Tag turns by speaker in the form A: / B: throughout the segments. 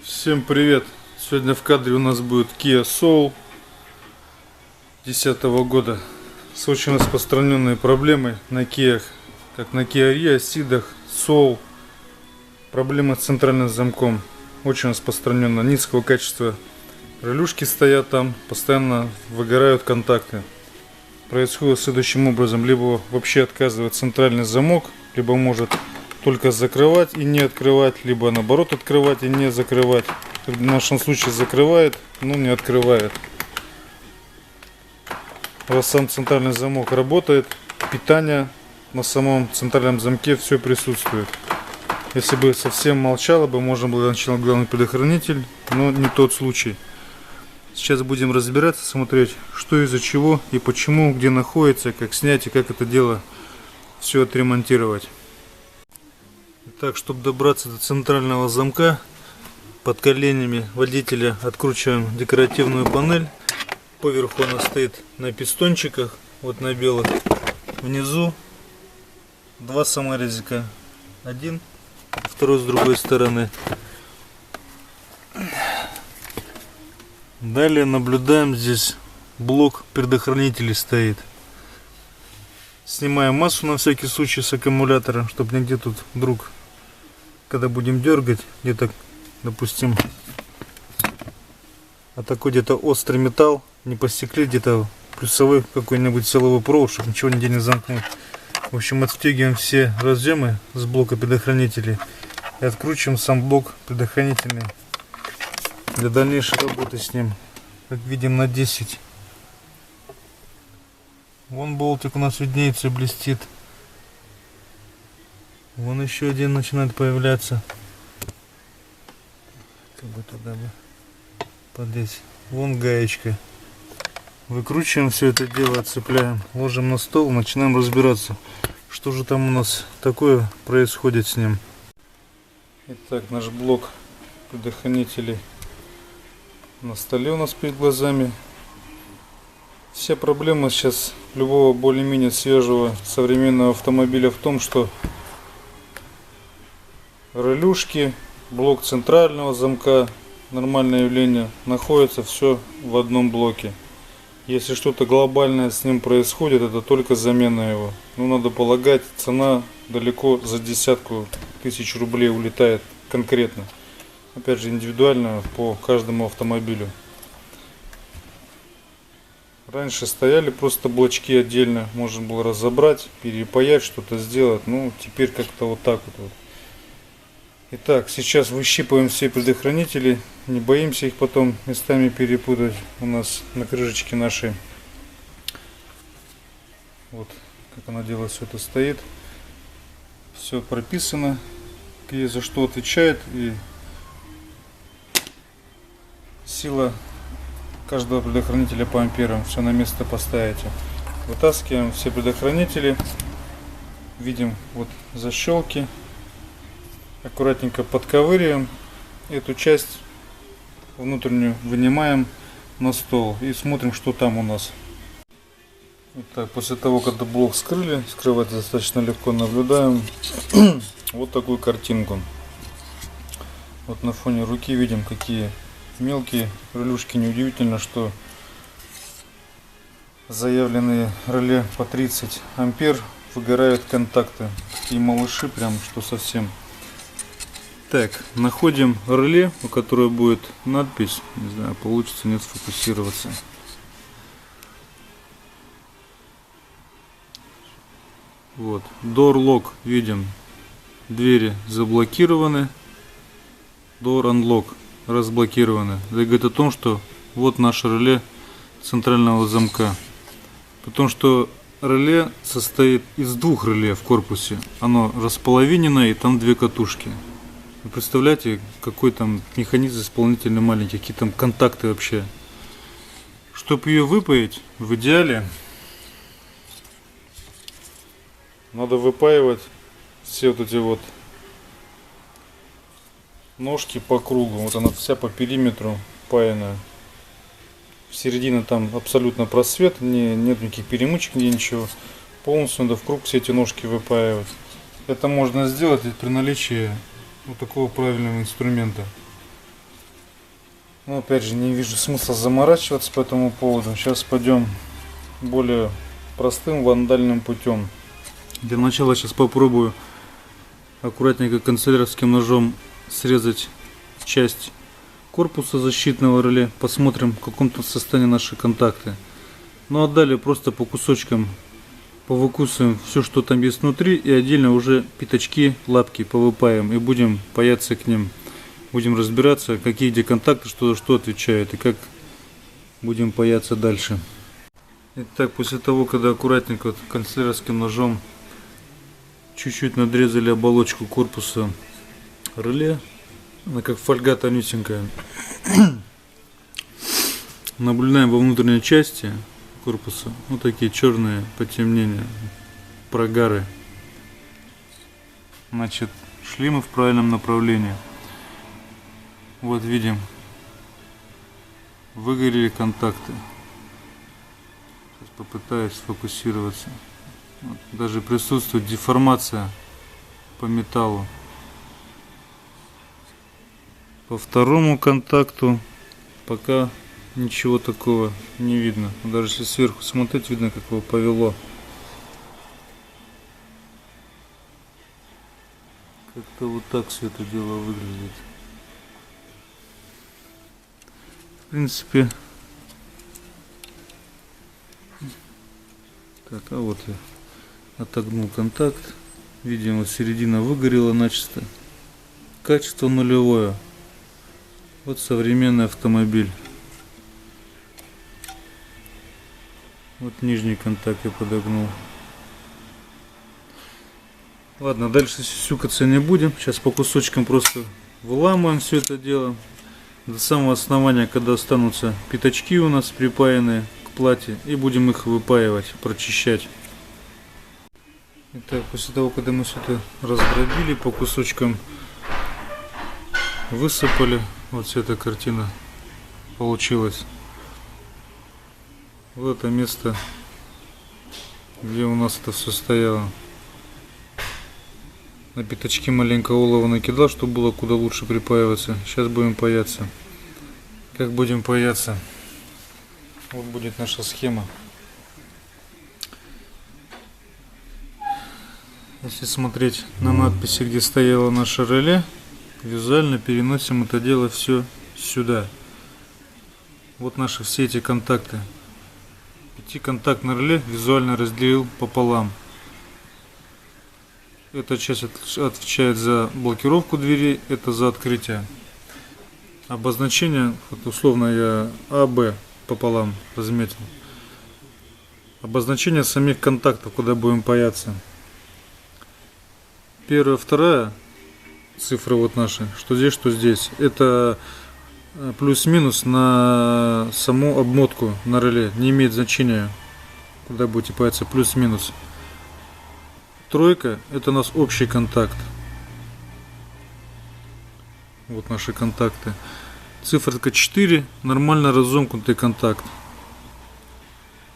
A: Всем привет! Сегодня в кадре у нас будет Kia Soul 2010 года с очень распространенной проблемой на Kia, как на Kia Rio, Ceed, Soul. Проблема с центральным замком очень распространенная, низкого качества. Релюшки стоят там, постоянно выгорают контакты. Происходит следующим образом: либо вообще отказывает центральный замок, либо может только закрывать и не открывать, либо наоборот открывать и не закрывать. В нашем случае закрывает, но не открывает. Раз сам центральный замок работает, питание на самом центральном замке все присутствует. Если бы совсем молчало бы, можно было начать главный предохранитель, но не тот случай. Сейчас будем разбираться, смотреть, что из-за чего и почему, где находится, как снять и как это дело все отремонтировать. Итак, чтобы добраться до центрального замка, под коленями водителя откручиваем декоративную панель. Поверху она стоит на пистончиках, вот на белых. Внизу два саморезика, один, второй с другой стороны. Далее наблюдаем, здесь блок предохранителей стоит. Снимаем массу на всякий случай с аккумулятора, чтобы нигде тут вдруг, когда будем дергать, где-то, допустим, такой где-то острый металл не посекли, где-то плюсовой какой-нибудь силовой провод, чтобы ничего нигде не замкнуть. В общем, отстегиваем все разъемы с блока предохранителей и откручиваем сам блок предохранительный для дальнейшей работы с ним. Как видим, на 10. Вон болтик у нас виднеется и блестит. Вон еще один начинает появляться. Как бы туда бы подлезть. Вон гаечка. Выкручиваем все это дело, отцепляем, ложим на стол, начинаем разбираться, что же там у нас такое происходит с ним. Итак, наш блок предохранителей на столе у нас перед глазами. Вся проблема сейчас любого более-менее свежего современного автомобиля в том, что релюшки, блок центрального замка, нормальное явление, находится все в одном блоке. Если что-то глобальное с ним происходит, это только замена его. Ну, надо полагать, цена далеко за десятку тысяч рублей улетает конкретно. Опять же, индивидуально по каждому автомобилю. Раньше стояли просто блочки отдельно, можно было разобрать, перепаять, что-то сделать. Ну, теперь как-то вот так вот. Итак, сейчас выщипываем все предохранители, не боимся их потом местами перепутать. У нас на крышечке нашей, вот как она делает, все это стоит. Все прописано, где за что отвечает, и сила каждого предохранителя по амперам. Все на место поставите. Вытаскиваем все предохранители, видим вот защелки. Аккуратненько подковыриваем, эту часть внутреннюю вынимаем на стол и смотрим, что там у нас. Итак, после того, когда блок скрыли, скрывать достаточно легко, наблюдаем вот такую картинку. Вот на фоне руки видим, какие мелкие релюшки. Неудивительно, что заявленные реле по 30 ампер выгорают контакты. Такие малыши, прям что совсем. Так, находим реле, у которого будет надпись, не знаю, получится, нет, сфокусироваться. Вот, Door Lock, видим, двери заблокированы, Door Unlock разблокированы. Это говорит о том, что вот наше реле центрального замка. Потому что реле состоит из двух реле в корпусе. Оно располовинено, и там две катушки. Вы представляете, какой там механизм исполнительный маленький, какие там контакты вообще. Чтобы ее выпаять, в идеале надо выпаивать все вот эти вот ножки по кругу. Вот она вся по периметру паяна. В середине там абсолютно просвет, нет никаких перемычек, ничего. Полностью надо в круг все эти ножки выпаивать. Это можно сделать при наличии вот такого правильного инструмента. Но опять же, не вижу смысла заморачиваться по этому поводу. Сейчас пойдем более простым вандальным путем. Для начала сейчас попробую аккуратненько канцелярским ножом срезать часть корпуса защитного реле. Посмотрим, в каком тут состоянии наши контакты. Ну а далее просто по кусочкам повыкусываем все, что там есть внутри, и отдельно уже пятачки, лапки повыпаем и будем паяться к ним. Будем разбираться, какие где контакты, что за что отвечают и как будем паяться дальше. Итак, после того, когда аккуратненько вот канцелярским ножом чуть-чуть надрезали оболочку корпуса реле, она как фольга тонюсенькая, наблюдаем во внутренней части корпуса вот такие черные потемнения, прогары. Значит, шли мы в правильном направлении. Вот видим, выгорели контакты. Сейчас попытаюсь сфокусироваться. Вот, даже присутствует деформация по металлу. По второму контакту пока ничего такого не видно. Даже если сверху смотреть, видно, как его повело. Как-то вот так все это дело выглядит. В принципе, так, а вот я отогнул контакт. Видимо, середина выгорела начисто. Качество нулевое. Вот современный автомобиль. Вот нижний контакт я подогнул. Ладно, дальше сюкаться не будем. Сейчас по кусочкам просто выламываем все это дело. До самого основания, когда останутся пятачки у нас припаянные к плате, и будем их выпаивать, прочищать. Итак, после того, когда мы все это раздробили, по кусочкам высыпали, вот вся эта картина получилась. Вот это место, где у нас это все стояло. На пятачки маленько олова накидал, чтобы было куда лучше припаиваться. Сейчас будем паяться. Как будем паяться? Вот будет наша схема. Если смотреть на надписи, где стояло наше реле, визуально переносим это дело все сюда. Вот наши все эти контакты. Пятиконтактное реле визуально разделил пополам. Эта часть отвечает за блокировку двери, это за открытие. Обозначение, вот условно я АБ пополам разметил. Обозначение самих контактов, куда будем паяться. Первая, вторая цифры вот наши, что здесь, что здесь. Это плюс-минус на саму обмотку на реле. Не имеет значения, куда будете паяться, плюс-минус. Тройка — это у нас общий контакт. Вот наши контакты. Циферка 4 — нормально разомкнутый контакт.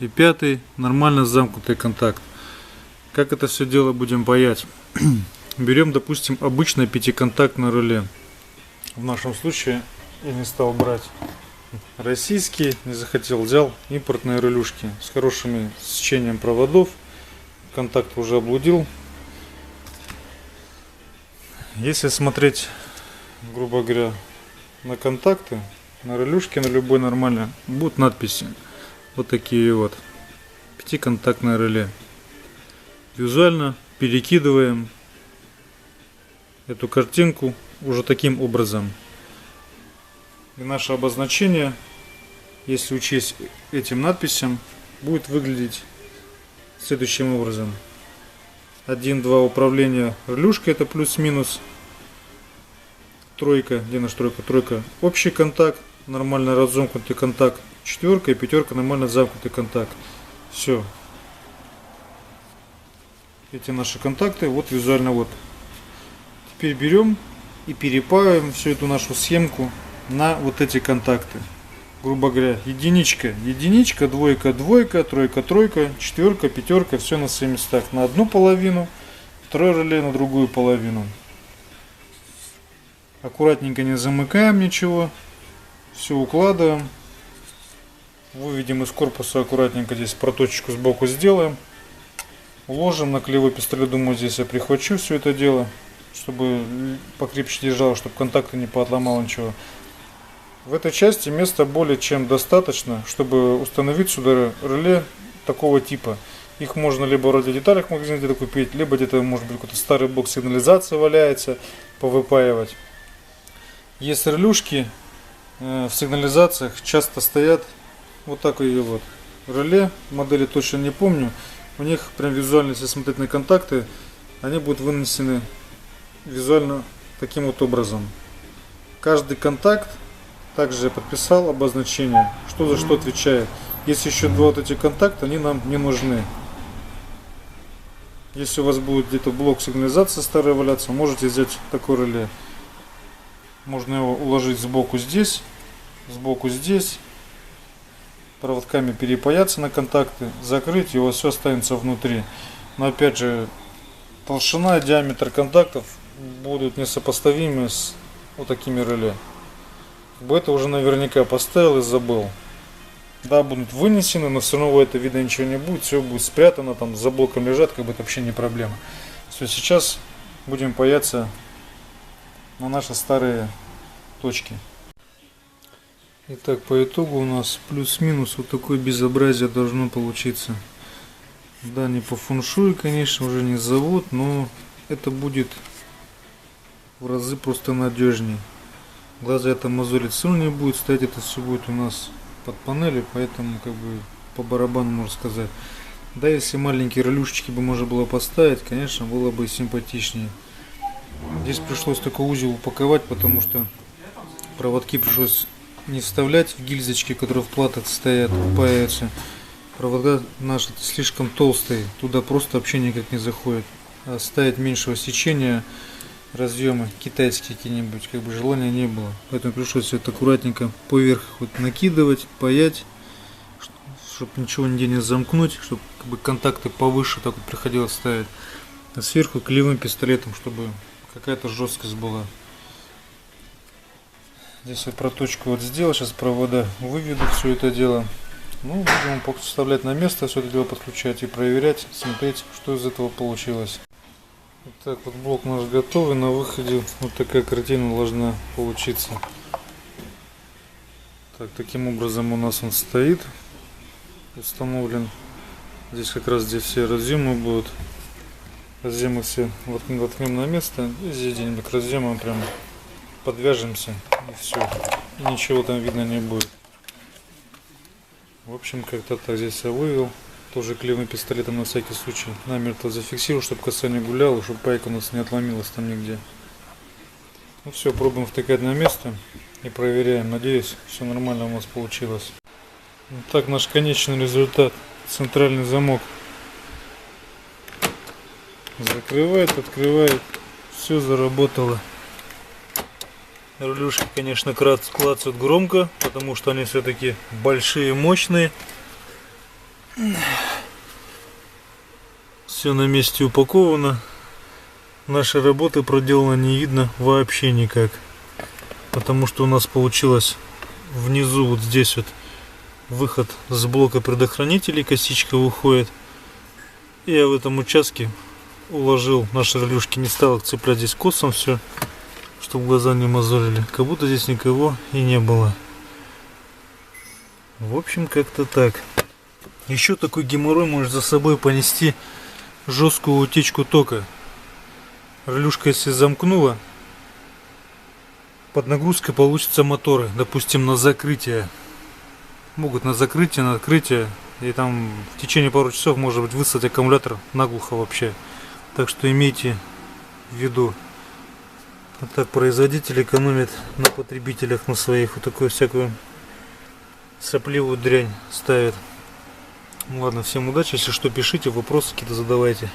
A: И 5 — нормально замкнутый контакт. Как это все дело будем паять? Берем, допустим, обычное пятиконтактное реле. В нашем случае я не стал брать российские, не захотел, взял импортные релюшки с хорошим сечением проводов. Контакт уже облудил. Если смотреть, грубо говоря, на контакты, на релюшке, на любой нормально, будут надписи. Вот такие вот. Пятиконтактное реле. Визуально перекидываем эту картинку уже таким образом. И наше обозначение, если учесть этим надписям, будет выглядеть следующим образом. 1-2 управления релюшкой, это плюс-минус. Тройка, где наша тройка? Тройка — общий контакт, нормально разомкнутый контакт. Четверка и пятерка — нормально замкнутый контакт. Все. Эти наши контакты, вот визуально вот. Теперь берем и перепаиваем всю эту нашу схемку на вот эти контакты. Грубо говоря, единичка, единичка, двойка, двойка, тройка, тройка, четверка, пятерка, все на своих местах. На одну половину, второе реле на другую половину. Аккуратненько не замыкаем ничего. Все укладываем. Выведем из корпуса аккуратненько, здесь проточку сбоку сделаем. Уложим на клеевой пистолет. Думаю, здесь я прихвачу все это дело, чтобы покрепче держало, чтобы контакты не поотломало ничего. В этой части места более чем достаточно, чтобы установить сюда реле такого типа. Их можно либо в радиодеталях в магазине где-то купить, либо где-то, может быть, какой-то старый блок сигнализации валяется, повыпаивать. Есть релюшки в сигнализациях, часто стоят вот такие вот реле, модели точно не помню. У них прям визуально, если смотреть на контакты, они будут вынесены визуально таким вот образом. Каждый контакт, также я подписал обозначение, что за что отвечает. Есть еще два вот эти контакта, они нам не нужны. Если у вас будет где-то блок сигнализации старый валяться, можете взять такой реле. Можно его уложить сбоку здесь, проводками перепаяться на контакты, закрыть, и у вас все останется внутри. Но опять же, толщина и диаметр контактов будут несопоставимы с вот такими реле. Это уже наверняка поставил и забыл. Да, будут вынесены, но все равно это видно ничего не будет, все будет спрятано, там за блоком лежат, как бы это вообще не проблема. Все, сейчас будем паяться на наши старые точки. Итак, по итогу у нас плюс-минус вот такое безобразие должно получиться. Да, не по фэншую, конечно, уже не завод, но это будет в разы просто надежнее. Глаза это мозолить все равно не будет, стоять это все будет у нас под панелью, поэтому как бы по барабану можно сказать. Да, если маленькие релюшечки бы можно было поставить, конечно, было бы симпатичнее. Здесь пришлось такой узел упаковать, потому что проводки пришлось не вставлять в гильзочки, которые в платах стоят, упаяются. Провода наши слишком толстые, туда просто вообще никак не заходит. А ставить меньшего сечения разъемы китайские какие-нибудь, как бы желания не было. Поэтому пришлось все это аккуратненько поверх вот накидывать, паять, чтобы ничего нигде не замкнуть, чтобы как бы контакты повыше так вот приходилось ставить. А сверху клеевым пистолетом, чтобы какая-то жесткость была. Здесь я проточку вот сделал, сейчас провода выведу все это дело. Ну, будем вставлять на место, все это дело подключать и проверять, смотреть, что из этого получилось. Итак, вот блок наш готовый, на выходе вот такая картина должна получиться. Так, таким образом у нас он стоит, установлен. Здесь как раз здесь все разъемы будут. Разъемы все воткнем на место и здесь где-нибудь к разъемам прям подвяжемся и все. И ничего там видно не будет. В общем, как-то так здесь я вывел. Тоже клеевым пистолетом на всякий случай намертво зафиксирую, чтобы коса не гуляла, чтобы пайка у нас не отломилась там нигде. Ну все, пробуем втыкать на место и проверяем. Надеюсь, все нормально у нас получилось. Вот так наш конечный результат. Центральный замок закрывает, открывает. Все заработало. Релюшки, конечно, клацают громко, потому что они все-таки большие, мощные. Все на месте упаковано. Нашей работы проделано не видно вообще никак. Потому что у нас получилось внизу вот здесь вот выход с блока предохранителей, косичка выходит. И я в этом участке уложил наши релюшки, не стал их цеплять здесь косом все, чтобы глаза не мозолили. Как будто здесь никого и не было. В общем, как-то так. Еще такой геморрой может за собой понести жесткую утечку тока. Релюшка если замкнула, под нагрузкой получится моторы, допустим, на закрытие. Могут на закрытие, на открытие. И там в течение пару часов может быть высадить аккумулятор наглухо вообще. Так что имейте в виду. Вот так производитель экономит на потребителях, на своих. Вот такую всякую сопливую дрянь ставит. Ну ладно, всем удачи. Если что, пишите, вопросы какие-то задавайте.